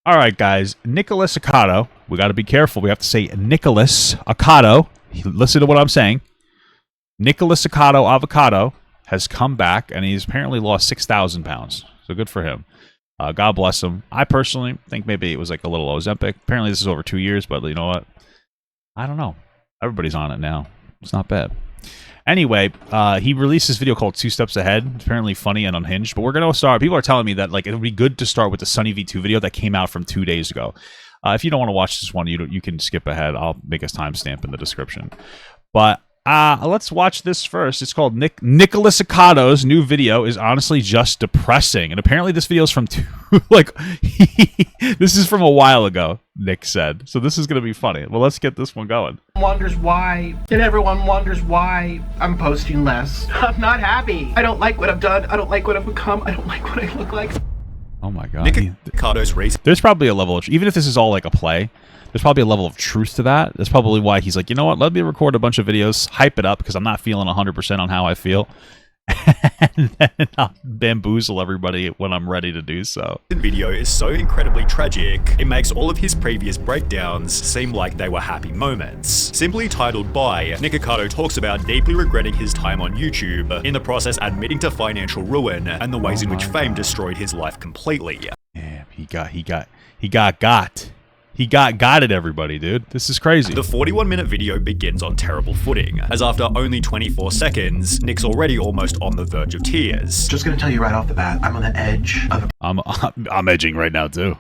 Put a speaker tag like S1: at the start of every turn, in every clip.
S1: All right, guys. Nikocado. We got to be careful. We have to say Nikocado. Listen to what I'm saying. Nikocado Avocado has come back, and he's apparently lost 6,000 pounds. So good for him. God bless him. I personally think maybe it was like a little Ozempic. Apparently this is over 2 years, but you know what? I don't know. Everybody's on it now. It's not bad. Anyway, he released this video called 2 Steps Ahead. It's apparently funny and unhinged, but we're going to start. People are telling me that like it would be good to start with the Sunny V2 video that came out from 2 days ago. If you don't want to watch this one, you can skip ahead. I'll make a timestamp in the description. But let's watch this first. It's called Nicocado's new video is honestly just depressing. And apparently this video is from this is from a while ago, Nick said. So this is going to be funny. Well, let's get this one going.
S2: Wonders why, and everyone wonders why I'm posting less. I'm not happy. I don't like what I've done. I don't like what I've become. I don't like what I look like.
S1: Oh my God.
S3: Nicocado's race.
S1: There's probably a level of, even if this is all like a play, there's probably a level of truth to that. That's probably why he's like, you know what, let me record a bunch of videos, hype it up, because I'm not feeling 100% on how I feel. And then I'll bamboozle everybody when I'm ready to do so.
S3: The video is so incredibly tragic, it makes all of his previous breakdowns seem like they were happy moments. Simply titled by, Nikocado talks about deeply regretting his time on YouTube, in the process admitting to financial ruin and the ways in which fame destroyed his life completely.
S1: Yeah, he got it, everybody, dude. This is crazy.
S3: The 41-minute video begins on terrible footing, as after only 24 seconds, Nick's already almost on the verge of tears.
S2: Just gonna tell you right off the bat, I'm on the edge of
S1: I'm edging right now, too.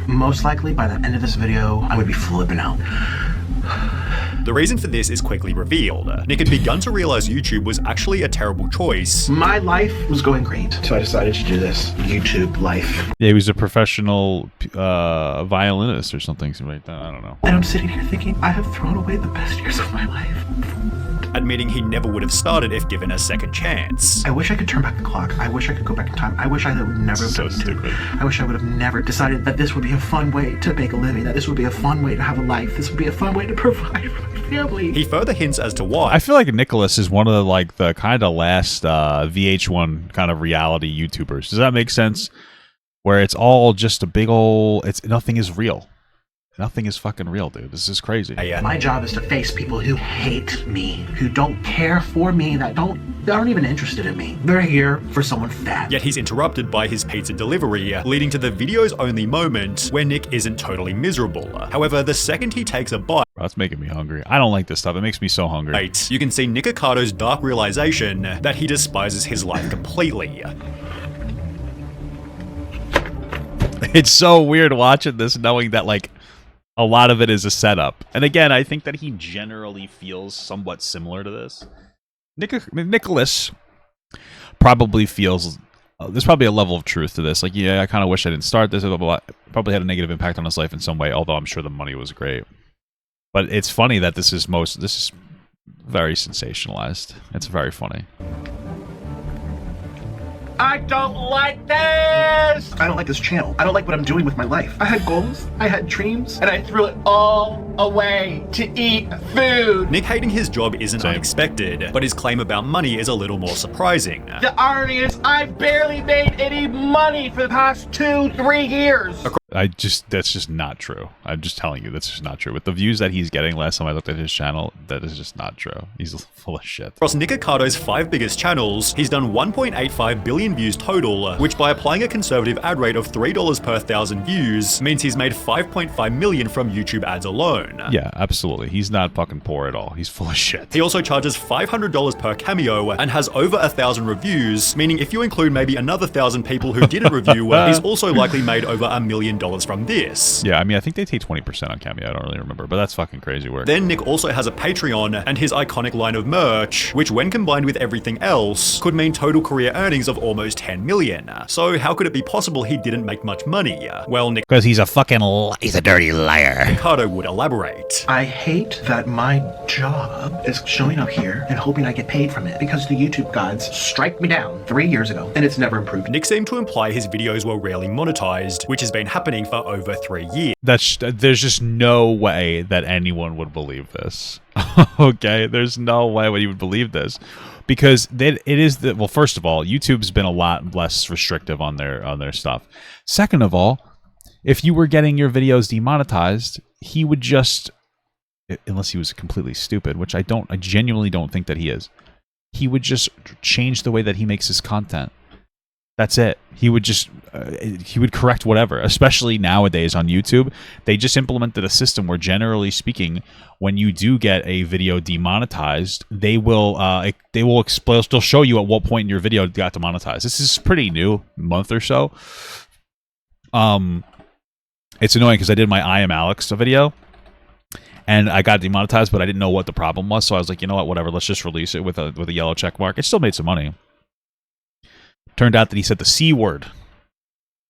S2: Most likely, by the end of this video, I would be flipping out.
S3: The reason for this is quickly revealed. Nick had begun to realize YouTube was actually a terrible choice.
S2: My life was going great, so I decided to do this YouTube life.
S1: Yeah, he was a professional violinist or something like that. I don't know.
S2: And I'm sitting here thinking, I have thrown away the best years of my life.
S3: Admitting he never would have started if given a second chance.
S2: I wish I could turn back the clock. I wish I could go back in time. I wish I would never have done
S1: stupid.
S2: I wish I would have never decided that this would be a fun way to make a living, that this would be a fun way to have a life, this would be a fun way to provide for my family.
S3: He further hints as to why.
S1: I feel like Nicholas is one of the kind of last VH1 kind of reality YouTubers. Does that make sense? Where it's all just a big old, nothing is real. Nothing is fucking real, dude. This is crazy.
S2: My job is to face people who hate me, who don't care for me, that aren't even interested in me. They're here for someone fat.
S3: Yet he's interrupted by his pizza delivery, leading to the video's only moment where Nick isn't totally miserable. However, the second he takes a bite,
S1: that's making me hungry. I don't like this stuff. It makes me so hungry.
S3: You can see Nicocado's dark realization that he despises his life completely.
S1: It's so weird watching this, knowing that like a lot of it is a setup. And again, I think that he generally feels somewhat similar to this. Nicholas probably feels there's probably a level of truth to this. Like, yeah, I kind of wish I didn't start this. Probably had a negative impact on his life in some way, although I'm sure the money was great. But it's funny that this is very sensationalized. It's very funny.
S2: I don't like this! I don't like this channel. I don't like what I'm doing with my life. I had goals, I had dreams, and I threw it all away to eat food.
S3: Nick hating his job isn't unexpected, but his claim about money is a little more surprising.
S2: The irony is I've barely made any money for the past 2-3 years.
S1: That's just not true. I'm just telling you, that's just not true. With the views that he's getting last time I looked at his channel, that is just not true. He's full of shit.
S3: Across Nicocado's 5 biggest channels, he's done 1.85 billion views total, which by applying a conservative ad rate of $3 per 1,000 views, means he's made 5.5 million from YouTube ads alone.
S1: Yeah, absolutely. He's not fucking poor at all. He's full of shit.
S3: He also charges $500 per cameo and has over 1,000 reviews, meaning if you include maybe another 1,000 people who didn't review, he's also likely made over $1 million from this.
S1: Yeah, I mean, I think they take 20% on Cameo. I don't really remember, but that's fucking crazy work.
S3: Then Nick also has a Patreon and his iconic line of merch, which when combined with everything else, could mean total career earnings of almost 10 million. So how could it be possible he didn't make much money? Well, Nick...
S1: Because he's a dirty liar.
S3: Nikocado would elaborate.
S2: I hate that my job is showing up here and hoping I get paid from it, because the YouTube gods strike me down 3 years ago, and it's never improved.
S3: Nick seemed to imply his videos were rarely monetized, which has been happening for over 3 years.
S1: There's just no way that anyone would believe this. Okay, there's no way you would believe this, because well, first of all, YouTube's been a lot less restrictive on their stuff. Second of all, if you were getting your videos demonetized, he would just, unless he was completely stupid, which I genuinely don't think that he is, he would just change the way that he makes his content. That's it. He would just, he would correct whatever, especially nowadays on YouTube. They just implemented a system where, generally speaking, when you do get a video demonetized, they will explain, they'll show you at what point in your video got demonetized. This is pretty new, month or so. It's annoying because I did my I Am Alex video, and I got demonetized, but I didn't know what the problem was, so I was like, you know what, whatever, let's just release it with a yellow check mark. It still made some money. Turned out that he said the C word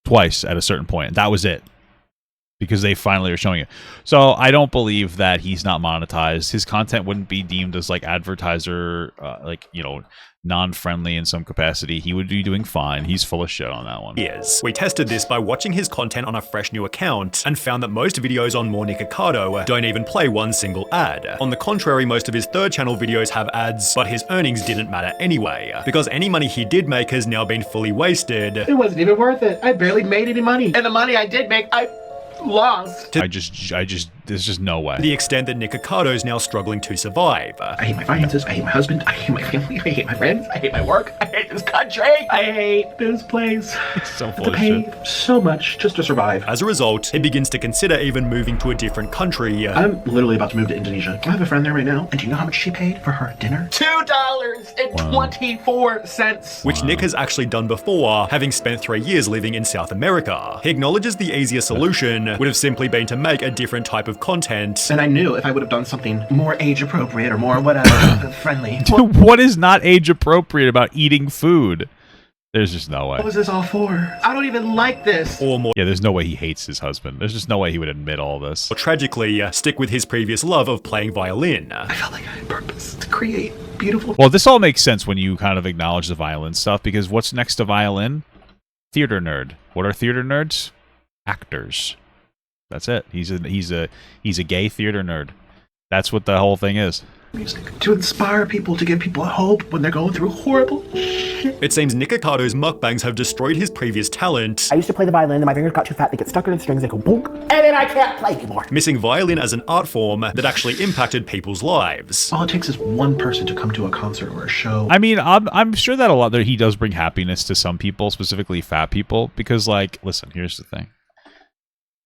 S1: twice at a certain point, and that was it. Because they finally are showing it. So I don't believe that he's not monetized. His content wouldn't be deemed as like advertiser, non-friendly in some capacity. He would be doing fine. He's full of shit on that one.
S3: Yes. We tested this by watching his content on a fresh new account and found that most videos on More Nikocado don't even play one single ad. On the contrary, most of his third channel videos have ads, but his earnings didn't matter anyway, because any money he did make has now been fully wasted.
S2: It wasn't even worth it. I barely made any money. And the money I did make, I lost.
S1: There's just no way.
S3: To the extent that Nikocado is now struggling to survive.
S2: I hate my finances, I hate my husband, I hate my family, I hate my friends, I hate my work, I hate this country, I hate this place.
S1: It's so full
S2: to
S1: of
S2: pay
S1: shit.
S2: so much just to survive.
S3: As a result, he begins to consider even moving to a different country.
S2: I'm literally about to move to Indonesia. I have a friend there right now, and do you know how much she paid for her dinner? $2.24.
S3: Which Nick has actually done before, having spent 3 years living in South America. He acknowledges the easier solution would have simply been to make a different type of content.
S2: And I knew if I would have done something more age appropriate or more whatever, friendly.
S1: Dude, what is not age appropriate about eating food? There's just no way.
S2: What was this all for? I don't even like this.
S3: Or more
S1: Yeah, there's no way he hates his husband. There's just no way he would admit all this.
S3: tragically, stick with his previous love of playing violin.
S2: I felt like I had purpose to create beautiful.
S1: Well, this all makes sense when you kind of acknowledge the violin stuff, because what's next to violin? Theater nerd. What are theater nerds? Actors. That's it. He's a gay theater nerd. That's what the whole thing is.
S2: Music to inspire people, to give people hope when they're going through horrible shit.
S3: It seems Nikocado's mukbangs have destroyed his previous talent,
S4: I used to play the violin and my fingers got too fat, they get stuck in the strings, they go bonk, and then I can't play anymore.
S3: missing violin as an art form that actually impacted people's lives.
S2: All it takes is one person to come to a concert or a show.
S1: I mean, I'm sure that a lot that he does bring happiness to some people, specifically fat people, because, like, listen, here's the thing.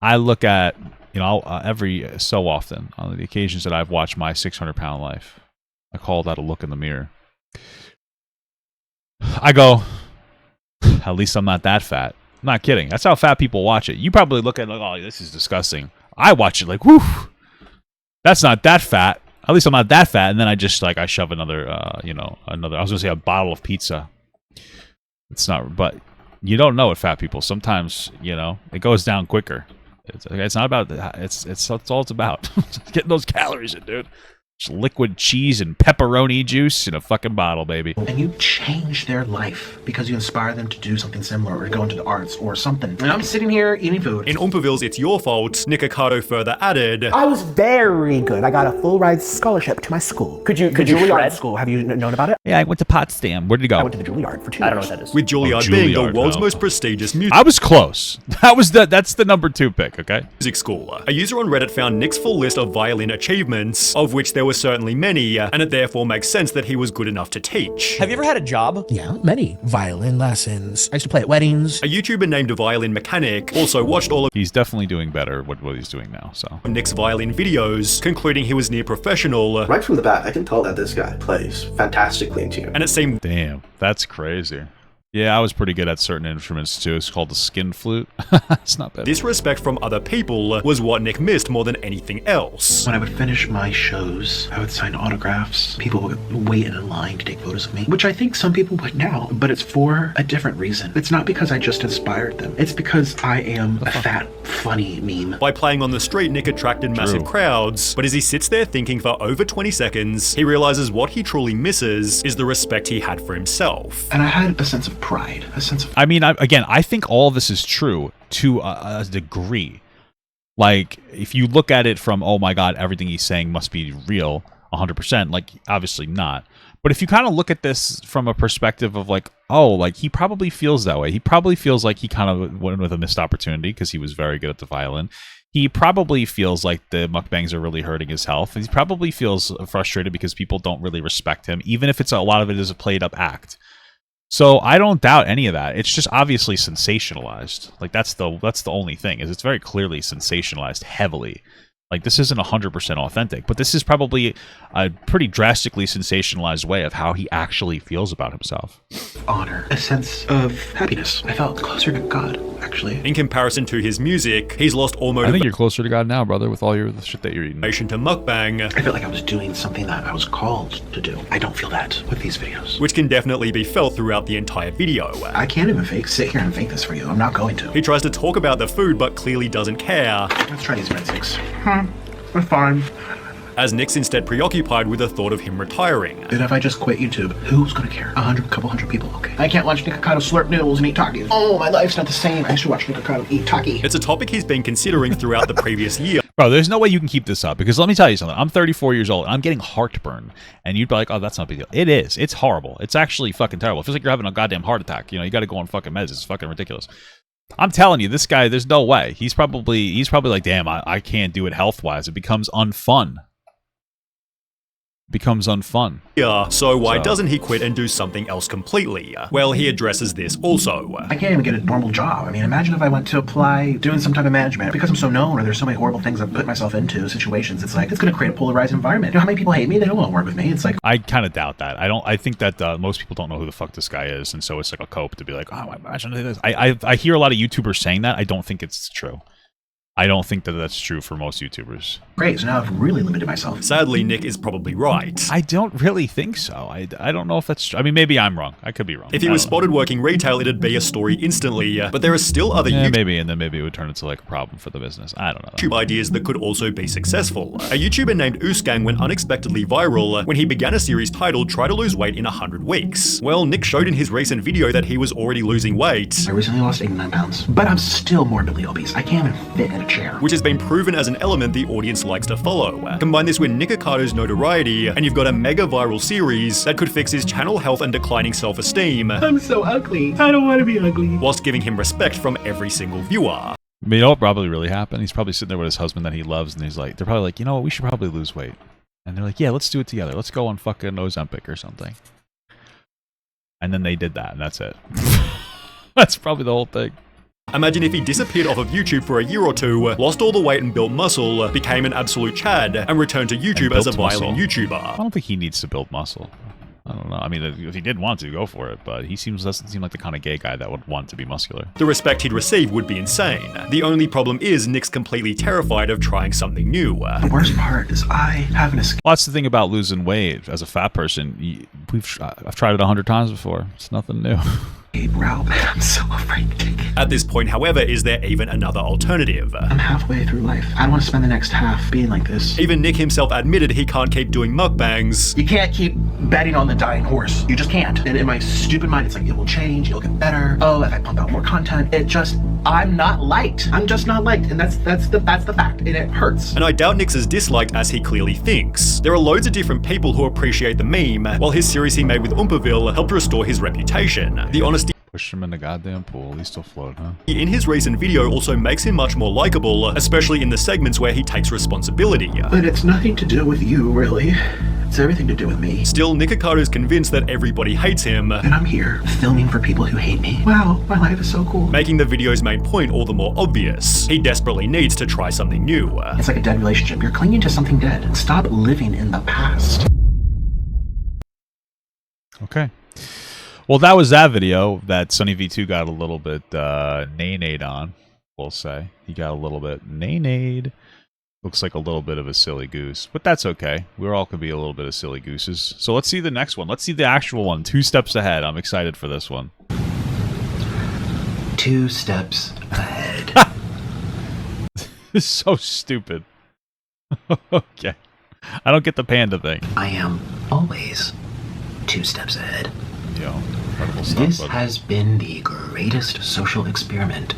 S1: I look at, every so often, on the occasions that I've watched My 600-Pound Life, I call that a look in the mirror. I go, at least I'm not that fat. I'm not kidding. That's how fat people watch it. You probably look at it like, oh, this is disgusting. I watch it like, whew, that's not that fat. At least I'm not that fat. And then I just, I shove another, I was going to say a bottle of pizza. It's not, but you don't know it, fat people. Sometimes, it goes down quicker. It's not about that's all it's about. Getting those calories in, dude. Just liquid cheese and pepperoni juice in a fucking bottle, baby.
S2: And you change their life because you inspire them to do something similar or to go into the arts or something. And I'm sitting here eating food.
S3: In Oompaville's It's Your Fault, Nikocado further added,
S4: I was very good. I got a full ride scholarship to my school. Could you Juilliard school? Have you known about it?
S1: Yeah, I went to Potsdam. Where did you go?
S4: I went to the Juilliard for 2 years. I don't know what that is.
S3: with Juilliard
S1: Oh,
S3: being the
S1: Juilliard,
S3: world's
S1: no.
S3: most prestigious music
S1: I was close. That's the number 2 pick, okay?
S3: school. A user on Reddit found Nick's full list of violin achievements, of which there were certainly many, and it therefore makes sense that he was good enough to teach.
S5: Have you ever had a job?
S4: Yeah, many violin lessons. I used to play at weddings.
S3: A YouTuber named Violin Mechanic also watched all of
S1: He's definitely doing better what he's doing now, so.
S3: Nick's violin videos, concluding he was near professional,
S6: Right from the bat, I can tell that this guy plays fantastically in tune.
S3: and it seemed
S1: Damn, that's crazy. Yeah, I was pretty good at certain instruments too. It's called the skin flute. It's not bad.
S3: this respect from other people was what Nick missed more than anything else.
S2: When I would finish my shows, I would sign autographs. People would wait in a line to take photos of me, which I think some people would now, but it's for a different reason. It's not because I just inspired them. It's because I am a fat, funny meme.
S3: By playing on the street, Nick attracted massive crowds, but as he sits there thinking for over 20 seconds, he realizes what he truly misses is the respect he had for himself.
S2: And I had a sense of pride, a sense of...
S1: I mean, I think all this is true to a degree. Like, if you look at it from, oh my god, everything he's saying must be real, 100%, like, obviously not. But if you kind of look at this from a perspective of like, oh, like he probably feels that way. He probably feels like he kind of went with a missed opportunity because he was very good at the violin. He probably feels like the mukbangs are really hurting his health. He probably feels frustrated because people don't really respect him, even if it's a lot of it is a played up act. So I don't doubt any of that. It's just obviously sensationalized. Like that's the only thing, is it's very clearly sensationalized heavily. Like, this isn't 100% authentic, but this is probably a pretty drastically sensationalized way of how he actually feels about himself.
S2: Honor, a sense of happiness. I felt closer to God, actually.
S3: In comparison to his music, he's lost all
S1: I think you're closer to God now, brother, with all the shit that you're eating.
S3: To mukbang.
S2: I felt like I was doing something that I was called to do. I don't feel that with these videos.
S3: Which can definitely be felt throughout the entire video.
S2: I can't even sit here and fake this for you. I'm not going to.
S3: He tries to talk about the food, but clearly doesn't care.
S2: Let's try these breadsticks. We're fine.
S3: As Nick's instead preoccupied with the thought of him retiring.
S2: And if I just quit YouTube, who's gonna care? Couple hundred people, okay. I can't watch Nikocado slurp noodles and eat Takis. Oh, my life's not the same. I used to watch Nikocado eat Taki.
S3: It's a topic he's been considering throughout the previous year.
S1: Bro, there's no way you can keep this up, because let me tell you something. I'm 34 years old. And I'm getting heartburn. And you'd be like, oh, that's not a big deal. It is. It's horrible. It's actually fucking terrible. It feels like you're having a goddamn heart attack. You know, you gotta go on fucking meds. It's fucking ridiculous. I'm telling you, this guy, there's no way. He's probably like, damn, I can't do it health-wise. It becomes unfun.
S3: Yeah, so why doesn't he quit and do something else completely? Well, he addresses this also.
S2: I can't even get a normal job. I mean, imagine if I went to apply doing some type of management. Because I'm so known, or there's so many horrible things I've put myself into, situations, it's like, it's going to create a polarized environment. You know how many people hate me? They don't want to work with me. It's like...
S1: I kind of doubt that. I think that most people don't know who the fuck this guy is, and so it's like a cope to be like, oh, imagine this. I hear a lot of YouTubers saying that. I don't think it's true. I don't think that that's true for most YouTubers.
S2: Great, so now I've really limited myself.
S3: Sadly, Nick is probably right.
S1: I don't really think so. I don't know if that's true. I mean, maybe I'm wrong. I could be wrong.
S3: If he was spotted working retail, it'd be a story instantly, but there are still other
S1: maybe, and then maybe it would turn into like a problem for the business. I don't know.
S3: YouTube ideas that could also be successful. A YouTuber named Oosgang went unexpectedly viral when he began a series titled Try to Lose Weight in 100 Weeks. Well, Nick showed in his recent video that he was already losing weight.
S2: I recently lost 89 pounds, but I'm still morbidly obese. I can't even fit in a chair.
S3: Which has been proven as an element the audience likes to follow. Combine this with Nikocado's notoriety, and you've got a mega viral series that could fix his channel health and declining self-esteem.
S2: I'm so ugly. I don't want to be ugly.
S3: Whilst giving him respect from every single viewer.
S1: I mean, you know what probably really happened? He's probably sitting there with his husband that he loves, and they're probably like, you know what, we should probably lose weight. And they're like, yeah, let's do it together. Let's go on fucking Ozempic or something. And then they did that, and that's it. That's probably the whole thing.
S3: Imagine if he disappeared off of YouTube for a year or two, lost all the weight and built muscle, became an absolute Chad, and returned to YouTube as a violin YouTuber.
S1: I don't think he needs to build muscle. I don't know. I mean, if he did want to, go for it, but he doesn't seem like the kind of gay guy that would want to be muscular.
S3: The respect he'd receive would be insane. The only problem is Nick's completely terrified of trying something new.
S2: The worst part is I have an escape.
S1: Well, that's the thing about losing weight as a fat person. I've tried it 100 times before. It's nothing new.
S2: Route, I'm so afraid to take it.
S3: At this point, however, is there even another alternative?
S2: I'm halfway through life. I don't want to spend the next half being like this.
S3: Even Nick himself admitted he can't keep doing mukbangs.
S2: You can't keep betting on the dying horse. You just can't. And in my stupid mind, it's like, it will change, it'll get better. Oh, if I pump out more content, I'm not liked. I'm just not liked. And that's the fact. And it hurts.
S3: And I doubt Nick's as disliked as he clearly thinks. There are loads of different people who appreciate the meme, while his series he made with Oompaville helped restore his reputation. The honesty
S1: Pushed him in the goddamn pool. He's still floating, huh?
S3: in his recent video also makes him much more likable, especially in the segments where he takes responsibility.
S2: But it's nothing to do with you, really. It's everything to do with me.
S3: Still, Nikocado's convinced that everybody hates him.
S2: And I'm here, filming for people who hate me. Wow, my life is so cool.
S3: Making the video's main point all the more obvious. He desperately needs to try something new.
S2: It's like a dead relationship. You're clinging to something dead. Stop living in the past.
S1: Okay. Well, that was that video that Sunny V2 got a little bit nay-nayed on, we'll say. He got a little bit nay-nayed. Looks like a little bit of a silly goose, but that's okay. We all could be a little bit of silly gooses. So let's see the next one. Let's see the actual one. 2 steps ahead. I'm excited for this one.
S2: 2 steps ahead.
S1: This is so stupid. Okay. I don't get the panda thing.
S2: I am always 2 steps ahead.
S1: Yo.
S2: This has been the greatest social experiment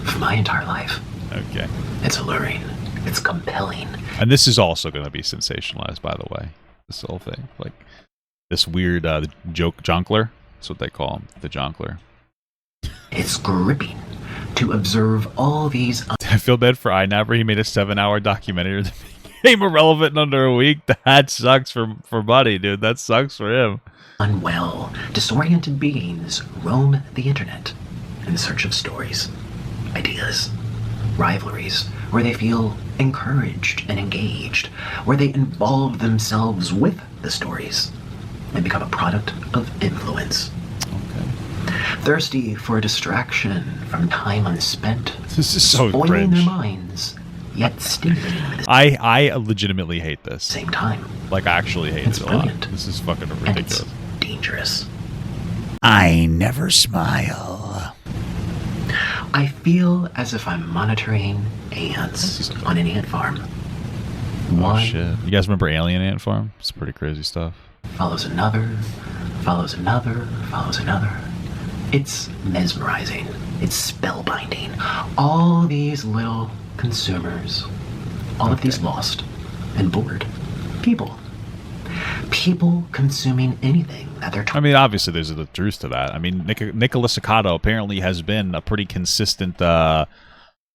S2: of my entire life.
S1: Okay.
S2: It's alluring. It's compelling.
S1: And this is also going to be sensationalized, by the way. This whole thing. Like, this weird joke jonkler. That's what they call him, the jonkler.
S5: It's gripping to observe all these
S1: I feel bad for iNabber. He made a 7-hour documentary that became irrelevant in under a week. That sucks for Buddy, dude. That sucks for him.
S5: unwell, disoriented beings roam the internet in search of stories, ideas, rivalries, where they feel encouraged and engaged, where they involve themselves with the stories and become a product of influence. Thirsty for a distraction from time unspent,
S1: This is so
S5: spoiling
S1: cringe.
S5: their minds, yet stimulating at the
S1: I legitimately hate this.
S5: same time.
S1: Like, I actually hate
S5: It's
S1: it a lot.
S5: brilliant.
S1: This is fucking
S5: And
S1: ridiculous.
S5: it's dangerous.
S7: I never smile.
S5: I feel as if I'm monitoring ants on an ant farm.
S1: Oh
S5: One
S1: shit! You guys remember Alien Ant Farm? It's pretty crazy stuff.
S5: follows another, follows another, follows another. It's mesmerizing. It's spellbinding. All these little consumers, all of these lost and bored people. People consuming anything that they're
S1: I mean, obviously, there's a truth to that. I mean, Nikocado apparently has been a pretty consistent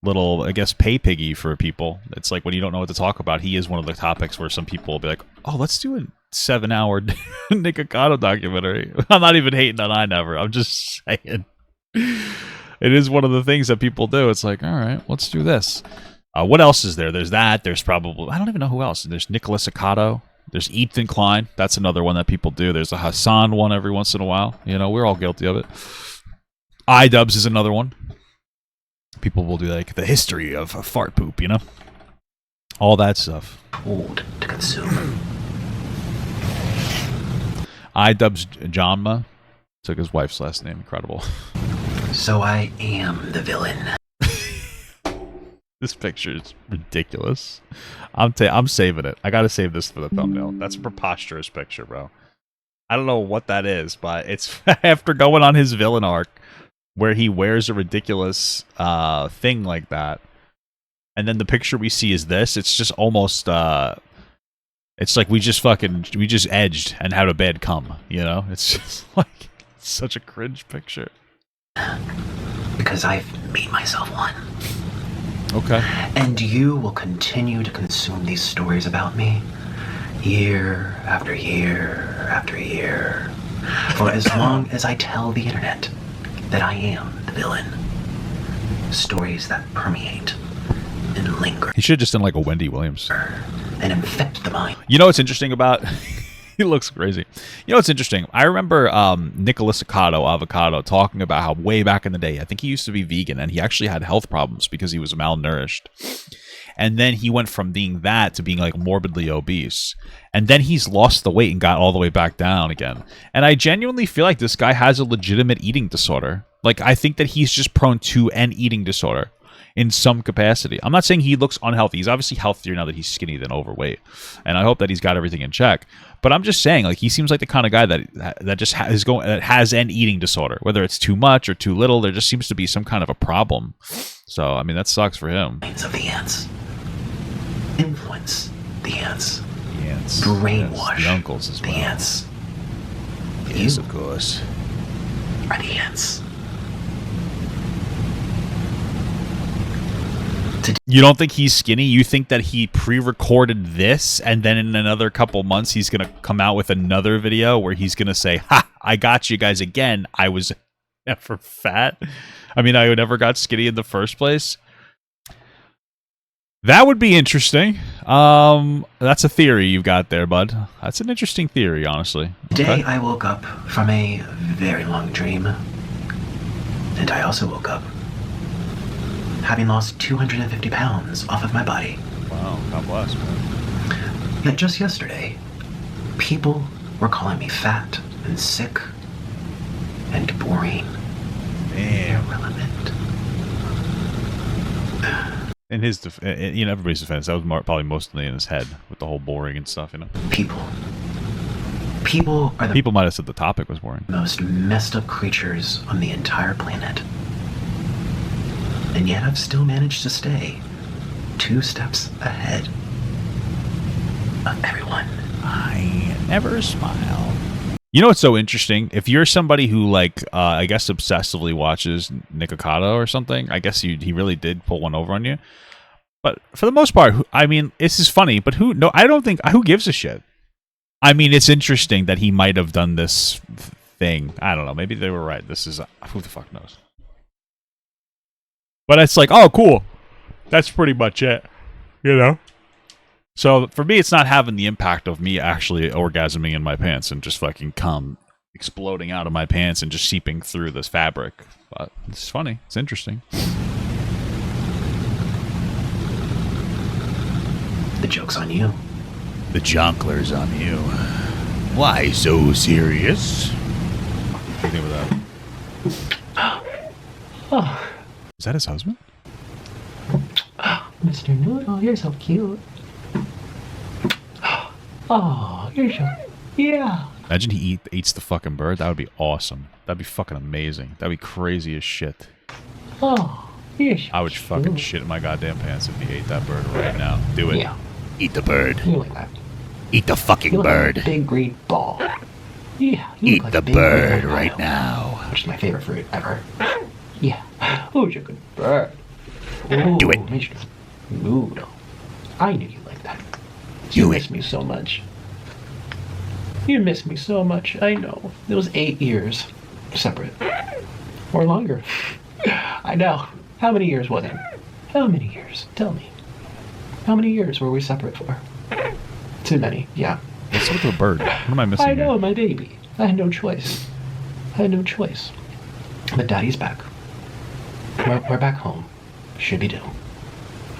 S1: little, I guess, pay piggy for people. It's like when you don't know what to talk about, he is one of the topics where some people will be like, "Oh, let's do a 7-hour Nikocado documentary." I'm not even hating on iNever. I'm just saying, it is one of the things that people do. It's like, all right, let's do this. What else is there? There's that. There's probably, I don't even know who else. There's Nikocado. There's Ethan Klein. That's another one that people do. There's a Hassan one every once in a while. You know, we're all guilty of it. iDubbbz is another one. People will do like the history of fart poop, you know? All that stuff.
S5: told to consume.
S1: iDubbbz Janma took his wife's last name. Incredible.
S5: So I am the villain.
S1: This picture is ridiculous. I'm saving it. I gotta save this for the thumbnail. That's a preposterous picture, bro. I don't know what that is, but it's after going on his villain arc where he wears a ridiculous thing like that. And then the picture we see is this. It's just almost it's like we just edged and had a bad come, you know? It's just like such a cringe picture.
S5: Because I've made myself one.
S1: Okay.
S5: And you will continue to consume these stories about me year after year after year. For as long as I tell the internet that I am the villain. Stories that permeate and linger
S1: He should have just done like a Wendy Williams.
S5: and infect the mind.
S1: You know what's interesting about... He looks crazy. You know what's interesting? I remember Nikocado, Avocado, talking about how way back in the day, I think he used to be vegan, and he actually had health problems because he was malnourished. And then he went from being that to being like morbidly obese. And then he's lost the weight and got all the way back down again. And I genuinely feel like this guy has a legitimate eating disorder. Like, I think that he's just prone to an eating disorder in some capacity. I'm not saying he looks unhealthy. He's obviously healthier now that he's skinny than overweight. And I hope that he's got everything in check. But I'm just saying, like, he seems like the kind of guy that just has an eating disorder. Whether it's too much or too little, there just seems to be some kind of a problem. So, I mean, that sucks for him.
S5: Minds of the ants. Influence the ants.
S1: The ants.
S5: Brainwash
S1: Yes, the uncles as
S5: the
S1: well.
S5: ants.
S1: Yes,
S5: You
S1: of course.
S5: are the ants.
S1: You don't think he's skinny? You think that he pre-recorded this, and then in another couple months he's going to come out with another video where he's going to say, "Ha, I got you guys again. I was never fat. I mean, I never got skinny in the first place." That would be interesting. That's a theory you've got there, bud. That's an interesting theory, honestly.
S5: Today I woke up from a very long dream. And I also woke up having lost 250 pounds off of my body.
S1: Wow, God bless, man.
S5: Yet just yesterday, people were calling me fat and sick and boring, irrelevant.
S1: In his, everybody's defense, that was probably mostly in his head with the whole boring and stuff, you know.
S5: People are the
S1: People might have said the topic was boring.
S5: most messed up creatures on the entire planet. And yet I've still managed to stay 2 steps ahead of everyone.
S7: I never smile.
S1: You know what's so interesting? If you're somebody who like, I guess obsessively watches Nikocado or something, I guess he really did pull one over on you. But for the most part, I mean, this is funny. But who? No, I don't think. Who gives a shit? I mean, it's interesting that he might have done this thing. I don't know. Maybe they were right. This is who the fuck knows. But it's like, oh, cool. That's pretty much it. You know. So for me, it's not having the impact of me actually orgasming in my pants and just fucking cum exploding out of my pants and just seeping through this fabric. But it's funny. It's interesting.
S5: The joke's on you.
S7: The jonkler's on you. Why so serious?
S1: What do you think about that? Is that his husband?
S5: Mr. Noodle, you're so cute. Oh, you're so... Yeah.
S1: Imagine he eats the fucking bird. That would be awesome. That'd be fucking amazing. That'd be crazy as shit.
S5: Oh, you're so
S1: I would fucking shit in my goddamn pants if he ate that bird right now. Do it.
S5: Yeah.
S7: Eat the bird.
S5: You like that.
S7: Eat the fucking
S5: You look
S7: bird.
S5: like a big green ball. Yeah. You
S7: Eat
S5: look like
S7: the
S5: a big
S7: bird
S5: green
S7: right
S5: apple,
S7: now.
S5: which is my favorite fruit ever. Yeah. Oh, you're a good bird. Ooh,
S7: Do it.
S5: Mr. Noodle. I knew you liked that.
S7: Do
S5: You
S7: it.
S5: miss me so much. You miss me so much. I know. It was 8 years separate. Or longer. I know. How many years was it? How many years? Tell me. How many years were we separate for? Too many, yeah.
S1: What's with the bird? What am I missing
S5: I know,
S1: here?
S5: my baby. I had no choice. I had no choice. But Daddy's back. We're back home. Should be do.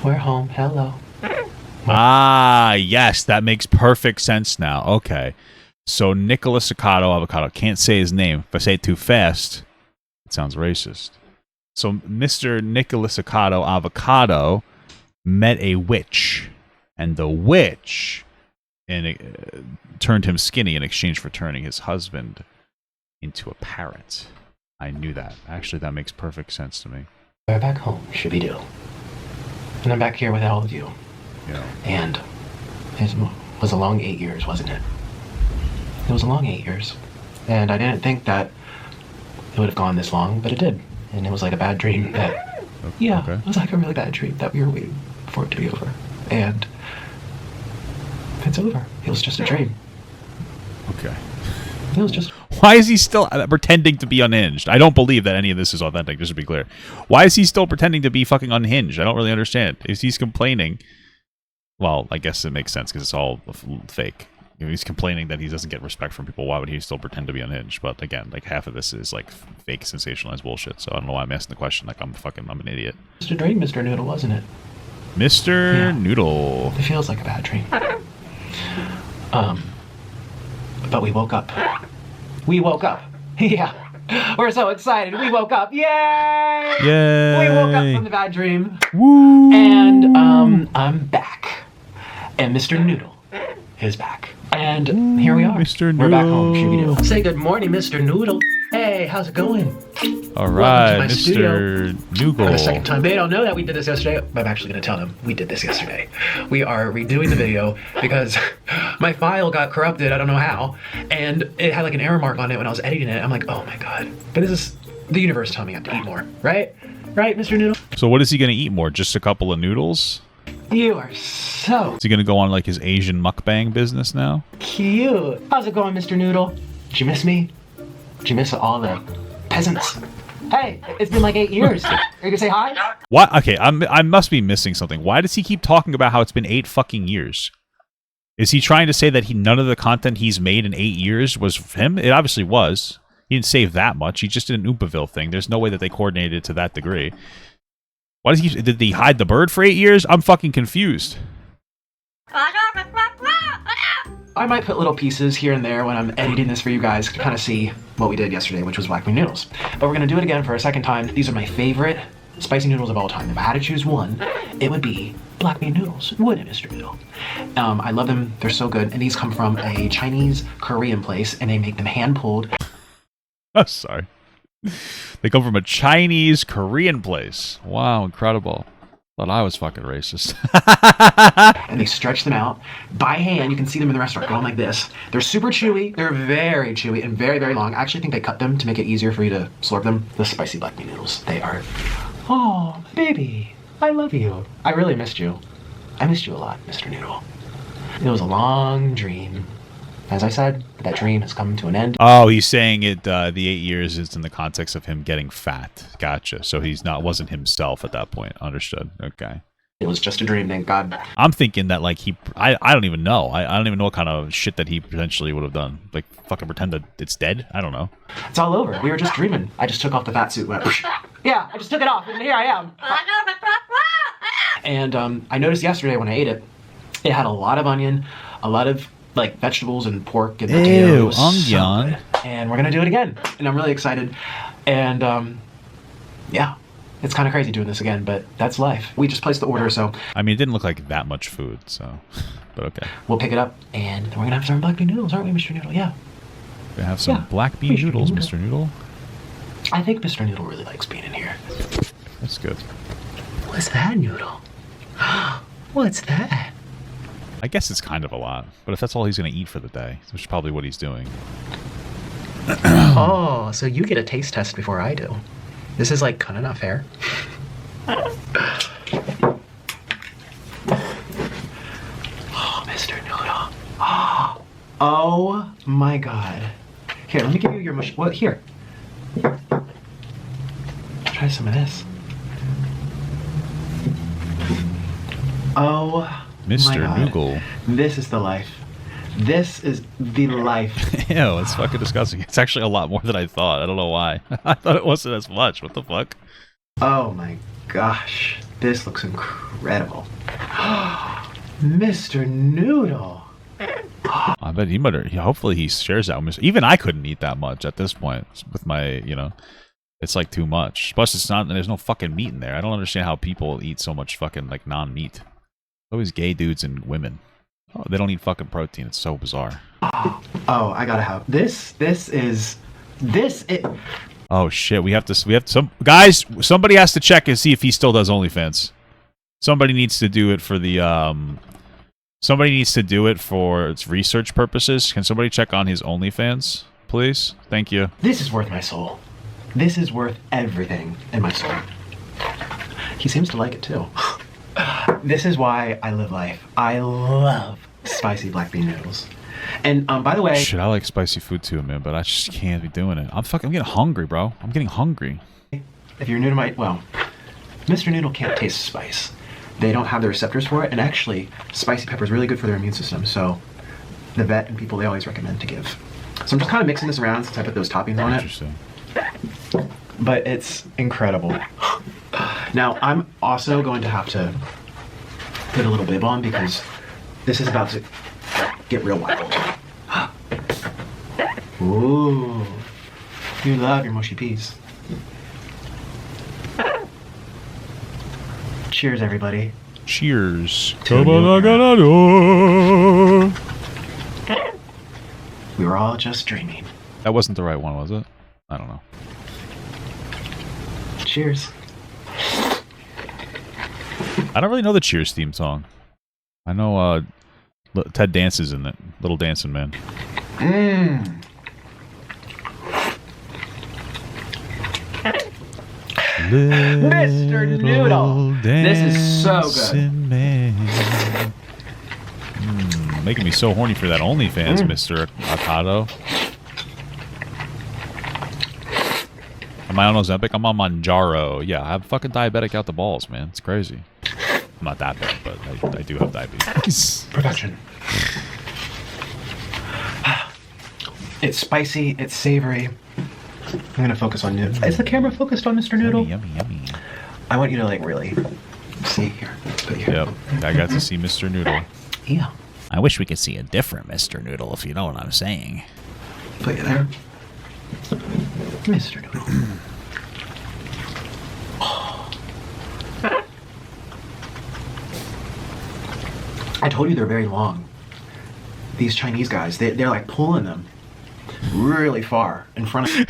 S5: We're home. Hello.
S1: Ah, yes. That makes perfect sense now. Okay. So Nikocado Avocado. Can't say his name. If I say it too fast, it sounds racist. So Mr. Nikocado Avocado met a witch. And the witch turned him skinny in exchange for turning his husband into a parrot. I knew that. Actually, that makes perfect sense to me.
S5: We're back home. Should be do. And I'm back here with all of you.
S1: Yeah.
S5: And it was a long 8 years, wasn't it? It was a long 8 years. And I didn't think that it would have gone this long, but it did. And it was like a bad dream that... Yeah,
S1: Okay.
S5: it was like a really bad dream that we were waiting for it to be over. And it's over. It was just a dream.
S1: Okay.
S5: It was just...
S1: Why is he still pretending to be unhinged? I don't believe that any of this is authentic, just to be clear. Why is he still pretending to be fucking unhinged? I don't really understand. If he's complaining... Well, I guess it makes sense because it's all fake. You know, he's complaining that he doesn't get respect from people. Why would he still pretend to be unhinged? But again, like half of this is like fake sensationalized bullshit. So I don't know why I'm asking the question. Like I'm an idiot.
S5: just a dream, Mr. Noodle, wasn't it?
S1: Mr.
S5: Yeah.
S1: Noodle.
S5: It feels like a bad dream. But we woke up. We woke up. Yeah. We're so excited. We woke up. Yay!
S1: Yay!
S5: We woke up from the bad dream.
S1: Woo!
S5: And I'm back. And Mr. Noodle is back. And here we are.
S1: Mr.
S5: We're back home.
S1: Noodle.
S5: Shooby-doo. Say good morning, Mr. Noodle. Hey, how's it going?
S1: All
S5: Welcome
S1: right,
S5: to my studio.
S1: Mr.
S5: For the second
S1: Noogle.
S5: time. They don't know that we did this yesterday, but I'm actually going to tell them we did this yesterday. We are redoing the video because my file got corrupted, I don't know how, and it had like an error mark on it when I was editing it. I'm like, oh my god. But this is the universe telling me I have to eat more, right? Right, Mr. Noodle?
S1: So what is he going to eat more? Just a couple of noodles?
S5: You are so
S1: Is he going to go on like his Asian mukbang business now?
S5: cute. How's it going, Mr. Noodle? Did you miss me? Did you miss all the peasants? Hey, it's been like 8 years. Are you gonna say hi?
S1: What? Okay, I must be missing something. Why does he keep talking about how it's been 8 fucking years? Is he trying to say that none of the content he's made in 8 years was him? It obviously was. He didn't save that much. He just did an Oopaville thing. There's no way that they coordinated to that degree. Why does he? Did he hide the bird for 8 years? I'm fucking confused.
S5: I might put little pieces here and there when I'm editing this for you guys to kind of see what we did yesterday, which was black bean noodles. But we're gonna do it again for a second time. These are my favorite spicy noodles of all time. If I had to choose one, it would be black bean noodles, wouldn't it, Mr. Noodle? I love them. They're so good. And these come from a Chinese Korean place, and they make them hand-pulled.
S1: Oh, sorry. They come from a Chinese Korean place. Wow, incredible. Thought I was fucking racist.
S2: And they stretch them out by hand. You can see them in the restaurant going like this. They're super chewy. They're very chewy and very, very long. I actually think they cut them to make it easier for you to slurp them. The spicy black bean noodles. They are... Oh, baby. I love you. I really missed you. I missed you a lot, Mr. Noodle. It was a long dream. As I said, that dream has come to an end.
S1: Oh, he's saying it. The 8 years is in the context of him getting fat. Gotcha. So he's not wasn't himself at that point. Understood. Okay.
S2: It was just a dream. Thank God.
S1: I'm thinking that like I don't even know. I don't even know what kind of shit that he potentially would have done. Like fucking pretend that it's dead. I don't know.
S2: It's all over. We were just dreaming. I just took off the fat suit. Went, yeah, I just took it off, and here I am. And I noticed yesterday when I ate it, it had a lot of onion, a lot of like vegetables and pork and potatoes.
S1: Onion.
S2: And we're gonna do it again, and I'm really excited. And yeah, it's kind of crazy doing this again, but that's life. We just placed the order, so
S1: I mean, it didn't look like that much food, so but okay.
S2: we'll pick it up, and we're gonna have some black bean noodles, aren't we, Mr. Noodle? Yeah.
S1: We have some
S2: Yeah.
S1: black bean
S2: Mr.
S1: noodles,
S2: Noodle.
S1: Mr. Noodle.
S2: I think Mr. Noodle really likes being in here.
S1: That's good.
S2: What's that, Noodle? What's that?
S1: I guess it's kind of a lot, but if that's all he's going to eat for the day, which is probably what he's doing.
S2: Oh, so you get a taste test before I do. This is like kind of not fair. Oh, Mr. Noodle. Oh my God. Here, let me give you your mush. Well, here. Try some of this. Oh,
S1: Mr.
S2: my God.
S1: Noogle.
S2: This is the life. This is the life.
S1: Ew, it's fucking disgusting. It's actually a lot more than I thought. I don't know why. I thought it wasn't as much. What the fuck?
S2: Oh my gosh. This looks incredible. Mr. Noodle.
S1: I bet he better. Hopefully he shares that with me. Even I couldn't eat that much at this point with my, you know. It's like too much. Plus, it's not. There's no fucking meat in there. I don't understand how people eat so much fucking like non-meat. Always gay dudes and women. Oh, they don't eat fucking protein. It's so bizarre.
S2: Oh, I gotta have this.
S1: Oh shit. We have some guys. Somebody has to check and see if he still does OnlyFans. Somebody needs to do it for the Somebody needs to do it for its research purposes. Can somebody check on his OnlyFans, please? Thank you.
S2: This is worth my soul. This is worth everything in my soul. He seems to like it too. This is why I live life. I love spicy black bean noodles. And by the way,
S1: Shit, I like spicy food too, man, but I just can't be doing it. I'm getting hungry, bro. I'm getting hungry.
S2: if you're new to Mr. Noodle can't taste spice. They don't have the receptors for it, and actually, spicy pepper is really good for their immune system. So, the vet and people, they always recommend to give. So I'm just kind of mixing this around since I put those toppings on it.
S1: Interesting.
S2: But it's incredible. Now, I'm also going to have to put a little bib on because this is about to get real wild. Ooh, you love your mushy peas. Cheers, everybody.
S1: Cheers.
S2: To
S1: That
S2: We were all just dreaming.
S1: wasn't the right one, was it? I don't know.
S2: Cheers.
S1: I don't really know the Cheers theme song. I know Ted dances in it. Little Dancing Man.
S2: Mmm. Mr. Noodle. This is so good.
S1: Man. Making me so horny for that OnlyFans, Mr. Avocado. Am I on Ozempic? I'm on Manjaro. Yeah, I have fucking diabetic out the balls, man. It's crazy. I'm not that bad, but I do have diabetes.
S2: Perfection. It's spicy. It's savory. I'm gonna focus on Noodle. Is the camera focused on Mr. Noodle?
S1: Yummy, yummy, yummy.
S2: I want you to like really see here. Put here.
S1: Yep, I got to see Mr. Noodle.
S2: Yeah.
S7: I wish we could see a different Mr. Noodle, if you know what I'm saying.
S2: Put you there. Mr. Noodle. I told you they're very long. These Chinese guys, they're like pulling them. really far in front of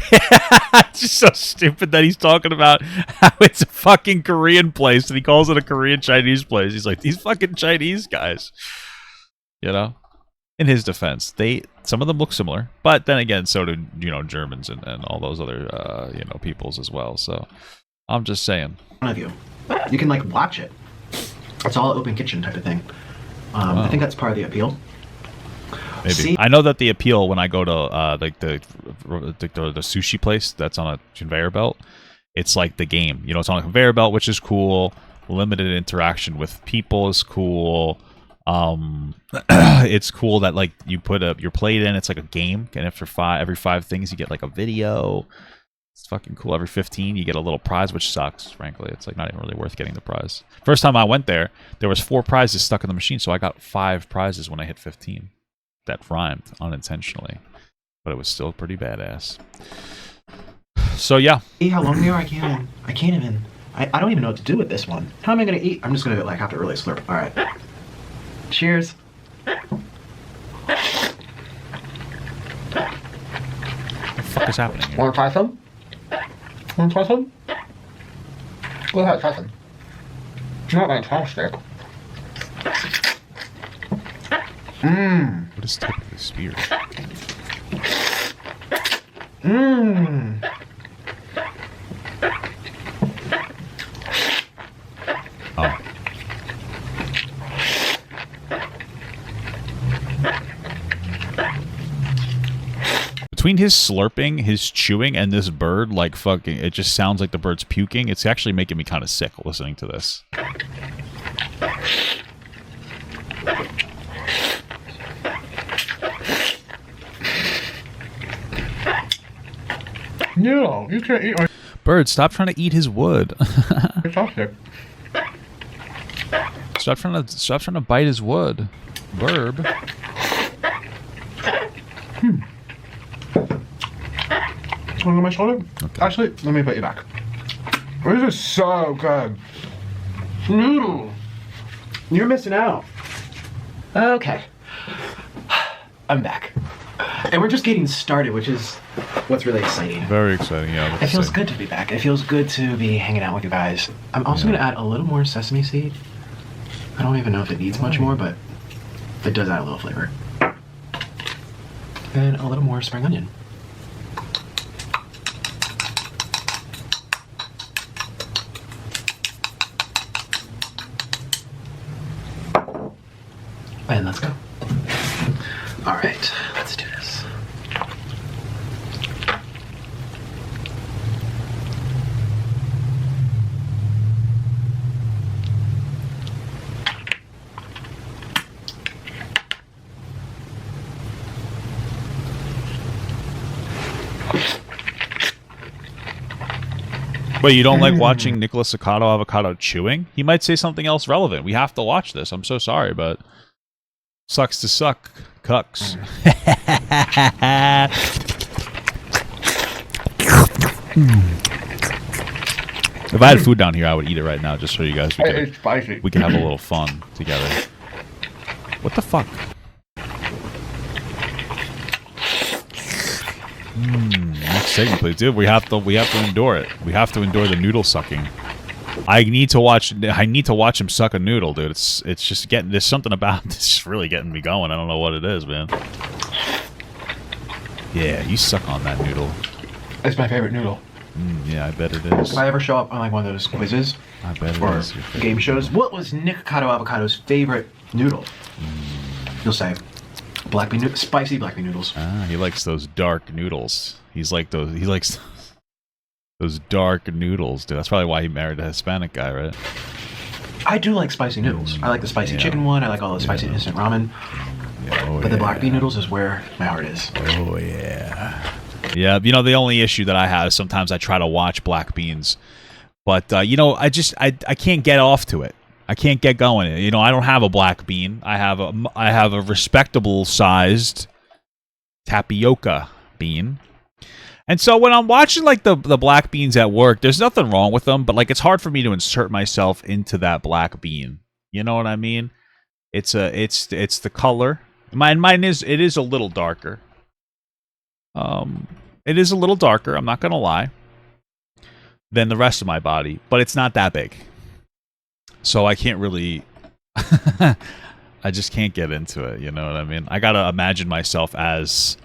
S1: It's just so stupid that he's talking about how it's a fucking Korean place and he calls it a Korean Chinese place. He's like, these fucking Chinese guys. You know? In his defense, some of them look similar, but then again, so do, you know, Germans and all those other, you know, peoples as well. So I'm just saying.
S2: of you. You can like watch it. It's all open kitchen type of thing. I think that's part of the appeal.
S1: Maybe.
S2: See?
S1: I know that the appeal when I go to like the sushi place that's on a conveyor belt, it's like the game. You know, it's on a conveyor belt, which is cool. Limited interaction with people is cool. It's cool that like you put your plate in. It's like a game, and after every 5 things you get like a video. It's fucking cool. Every 15 you get a little prize, which sucks. Frankly, it's like not even really worth getting the prize. First time I went there was 4 prizes stuck in the machine, so I got 5 prizes when I hit 15. That rhymed unintentionally, but it was still pretty badass. So yeah.
S2: See how long they are? I can't even. I don't even know what to do with this one. How am I gonna eat? I'm just gonna like have to really slurp. All right. Cheers.
S1: What the fuck is happening here?
S4: Want to try some? Want to try some? Go ahead, try some. It's not fantastic.
S1: What is tip of the spear? Oh. Between his slurping, his chewing, and this bird, like fucking, it just sounds like the bird's puking. It's actually making me kind of sick listening to this.
S4: No, you can't eat my
S1: Bird, stop trying to eat his wood.
S4: fantastic.
S1: Stop trying to bite his wood. Burb.
S4: Want to my shoulder?
S1: Okay.
S4: Actually, let me put you back. This is so good.
S2: Noodle. You're missing out. Okay. I'm back. And we're just getting started, which is what's really exciting.
S1: Very exciting, yeah.
S2: It feels good to be back. It feels good to be hanging out with you guys. I'm also going to add a little more sesame seed. I don't even know if it needs much more, but it does add a little flavor. And a little more spring onion. And let's go. All right, let's do this.
S1: Wait, you don't like watching Nikocado Avocado chewing? He might say something else relevant. We have to watch this. I'm so sorry, but sucks to suck, cucks. If I had food down here, I would eat it right now, just so you guys
S4: It's spicy.
S1: we can have a little fun together. What the fuck? Next segment, please, dude. We have to endure it. We have to endure the noodle sucking. I need to watch him suck a noodle, dude. It's just getting. There's something about this really getting me going. I don't know what it is, man. Yeah, you suck on that noodle.
S4: It's my favorite noodle.
S1: Yeah, I bet it is.
S2: If I ever show up on like one of those quizzes
S1: I bet it
S2: or
S1: is.
S2: game shows, what was Nikocado Avocado's favorite noodle? You'll say black bean, spicy black bean noodles.
S1: Ah, he likes those dark noodles. He likes those dark noodles, dude. That's probably why he married a Hispanic guy, right?
S2: I do like spicy noodles. I like the spicy
S1: Yeah.
S2: chicken one. I like all the spicy instant ramen.
S1: Yeah, oh,
S2: But the black
S1: yeah.
S2: bean noodles is where my heart is.
S1: Oh yeah. Yeah, you know, the only issue that I have is sometimes I try to watch black beans, but you know, I can't get off to it. I can't get going. You know, I don't have a black bean. I have a respectable sized tapioca bean. And so when I'm watching like the black beans at work, there's nothing wrong with them, but like it's hard for me to insert myself into that black bean. You know what I mean? It's the color. Mine is a little darker. It is a little darker, I'm not going to lie, than the rest of my body, but it's not that big. So I can't really... I just can't get into it, you know what I mean? I gotta imagine myself as...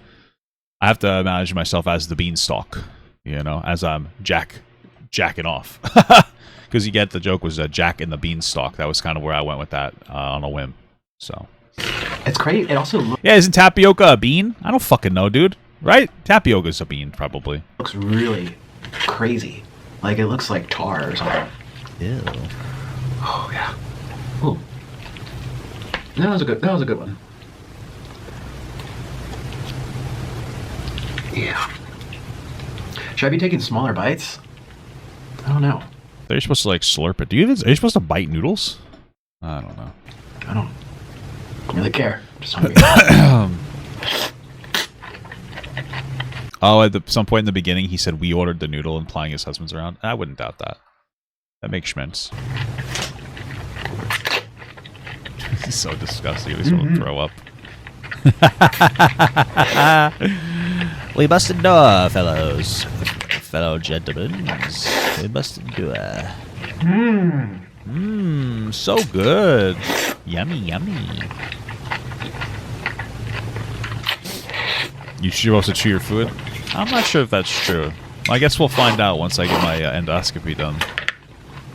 S1: I have to imagine myself as the beanstalk, you know, as I'm jacking off. Because you get the joke was Jack in the Beanstalk. That was kind of where I went with that on a whim. So
S5: It's great. It also
S1: yeah, isn't tapioca a bean? I don't fucking know, dude. Right? Tapioca's a bean, probably.
S5: looks really crazy. Like it looks like tar or something.
S7: Ew.
S5: Oh yeah. Ooh. That was a good one. Yeah. Should I be taking smaller bites? I don't know.
S1: They're supposed to like slurp it. Are you supposed to bite noodles? I don't know.
S5: I don't really care. Just hungry.
S1: Oh, at some point in the beginning, he said we ordered the noodle, implying his husband's around. I wouldn't doubt that. That makes sense. This is so disgusting. I just want to throw up.
S7: We must endure, fellows. Fellow gentlemen. We must endure.
S1: So good. Yummy, yummy. You supposed to chew your food? I'm not sure if that's true. I guess we'll find out once I get my endoscopy done.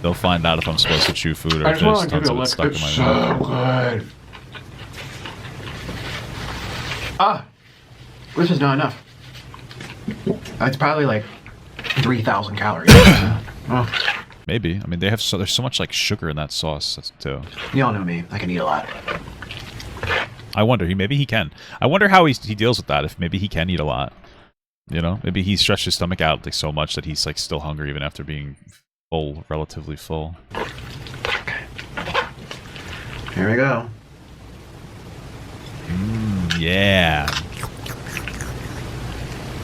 S1: They'll find out if I'm supposed to chew food or
S4: I
S1: if
S4: just
S1: there's
S4: want to give
S1: tons
S4: you a
S1: of it
S4: lick.
S1: stuck in
S4: It's
S1: my
S4: so
S1: mouth.
S4: good. Ah, this is not enough.
S5: That's probably like 3,000 calories. Oh,
S1: Maybe. I mean, there's so much like sugar in that sauce too.
S5: y'all know me. I can eat a lot.
S1: I wonder. Maybe he can. I wonder how he deals with that. If maybe he can eat a lot. You know, maybe he stretched his stomach out like so much that he's like still hungry even after being full, relatively full.
S5: Here we go.
S1: Yeah.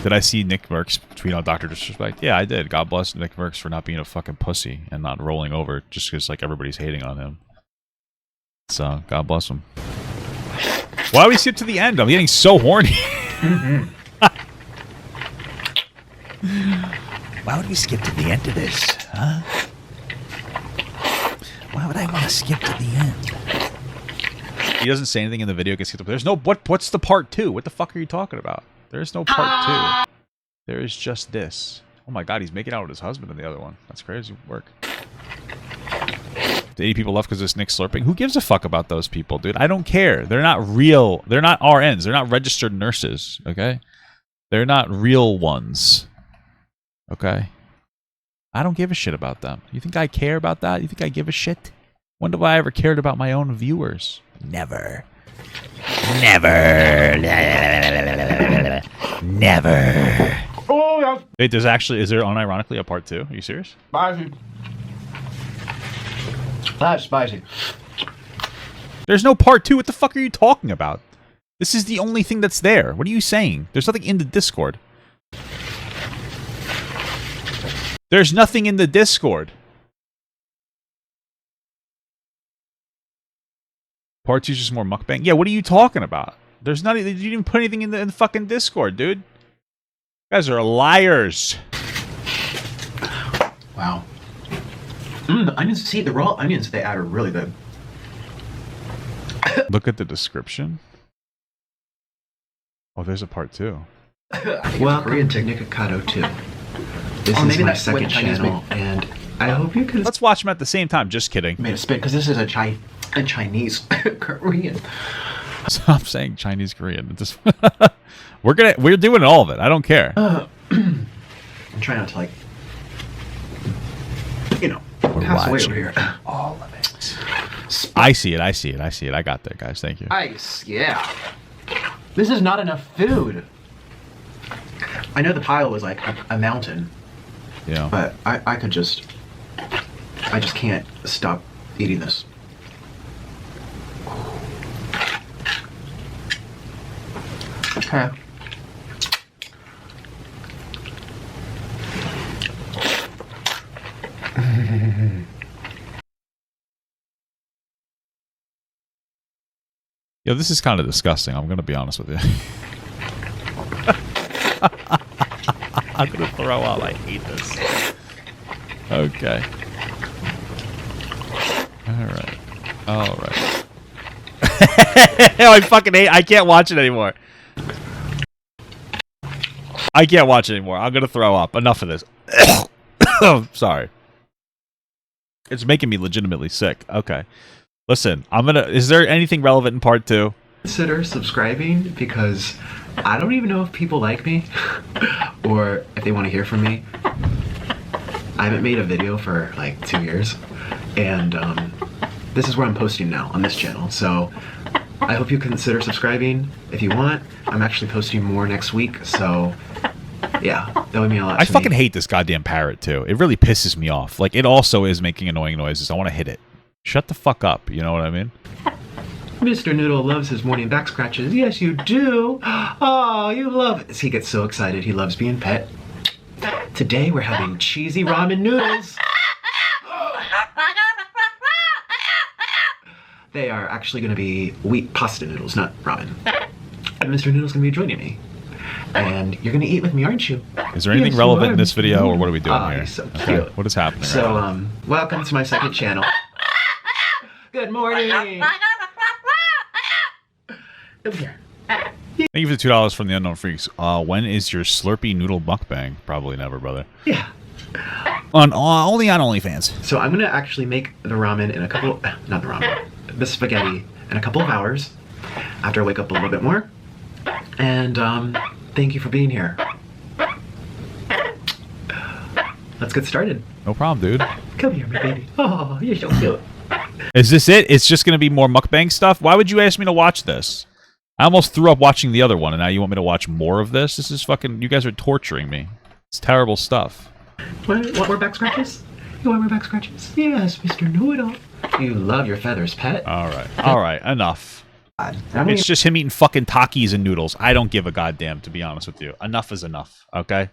S1: Did I see Nick Merckx tweet on Dr. Disrespect? Yeah, I did. God bless Nick Merckx for not being a fucking pussy and not rolling over just because like everybody's hating on him. So God bless him. Why do we skip to the end? I'm getting so horny.
S7: Why would we skip to the end of this, huh? Why would I want to skip to the end?
S1: He doesn't say anything in the video. Gets skipped up. There's no what's the part 2? What the fuck are you talking about? There's no part 2. There is just this. Oh my god, he's making out with his husband in the other one. That's crazy work. The 80 people left because this Nick slurping. Who gives a fuck about those people, dude? I don't care. They're not real. They're not RNs. They're not registered nurses, okay? They're not real ones. Okay? I don't give a shit about them. You think I care about that? You think I give a shit? When have I ever cared about my own viewers?
S7: Never. Never. Never.
S4: Oh, that's
S1: Wait, is there unironically a part 2? Are you serious?
S4: spicy.
S5: That's spicy.
S1: There's no part 2. What the fuck are you talking about? This is the only thing that's there. What are you saying? There's nothing in the Discord. There's nothing in the Discord. Part 2 is just more mukbang. Yeah, what are you talking about? There's not. You didn't even put anything in the fucking Discord, dude. You guys are liars.
S5: Wow. The onions. See, the raw onions they add are really good.
S1: Look at the description. Oh, there's a part 2.
S5: Welcome to Nikocado 2. This is
S2: maybe
S5: my
S2: that's what
S5: second
S2: Chinese
S5: channel, and I hope you can
S1: Let's watch them at the same time. Just kidding.
S5: made a spit because this is a Chinese Korean.
S1: Stop saying Chinese Korean. Just we're doing all of it. I don't care.
S5: I'm trying not to like, pass away over here.
S7: All of it.
S1: I see it. I see it. I see it. I got there, guys. Thank you.
S5: Ice, yeah. This is not enough food. I know the pile was like a mountain,
S1: Yeah.
S5: but I just can't stop eating this. Okay.
S1: Yeah, this is kind of disgusting. I'm gonna be honest with you. I'm gonna throw up. I hate this. Okay. All right. I fucking hate. I can't watch it anymore. I can't watch it anymore. I'm gonna throw up. Enough of this. Sorry. It's making me legitimately sick. Okay. Listen, is there anything relevant in part 2?
S5: Consider subscribing because I don't even know if people like me or if they want to hear from me. I haven't made a video for like 2 years, and this is where I'm posting now on this channel. So I hope you consider subscribing if you want. I'm actually posting more next week, so yeah, that would mean a lot.
S1: I fucking hate this goddamn parrot too. It really pisses me off. Like, it also is making annoying noises. I want to hit it. Shut the fuck up. You know what I mean?
S5: Mr. Noodle loves his morning back scratches. Yes, you do. Oh, you love it. He gets so excited. He loves being pet. Today we're having cheesy ramen noodles. They are actually going to be wheat pasta noodles, not ramen. And Mr. Noodle's going to be joining me. And you're going to eat with me, aren't you?
S1: Is there anything
S5: Yes,
S1: relevant
S5: you
S1: in this video, or what are we doing
S5: Oh,
S1: here?
S5: he's so
S1: Okay,
S5: cute.
S1: what is happening?
S5: So,
S1: right now?
S5: welcome to my second channel. Good morning. Come here.
S1: Thank you for the $2 from the Unknown Freaks. When is your Slurpee noodle mukbang? Probably never, brother.
S5: Yeah.
S1: Only on OnlyFans.
S5: So I'm gonna actually make the ramen in a couple, not the ramen, the spaghetti in a couple of hours after I wake up a little bit more. And thank you for being here. Let's get started.
S1: No problem, dude.
S5: Come here, my baby. Oh, you're so cute.
S1: Is this it? It's just going to be more mukbang stuff? Why would you ask me to watch this? I almost threw up watching the other one, and now you want me to watch more of this? This is fucking... You guys are torturing me. It's terrible stuff.
S5: Want more back scratches? You want more back scratches? Yes, Mr. Noodle. You love your feathers, pet.
S1: All right. All right. Enough.
S5: How many
S1: It's just him eating fucking Takis and noodles. I don't give a goddamn, to be honest with you. Enough is enough, okay?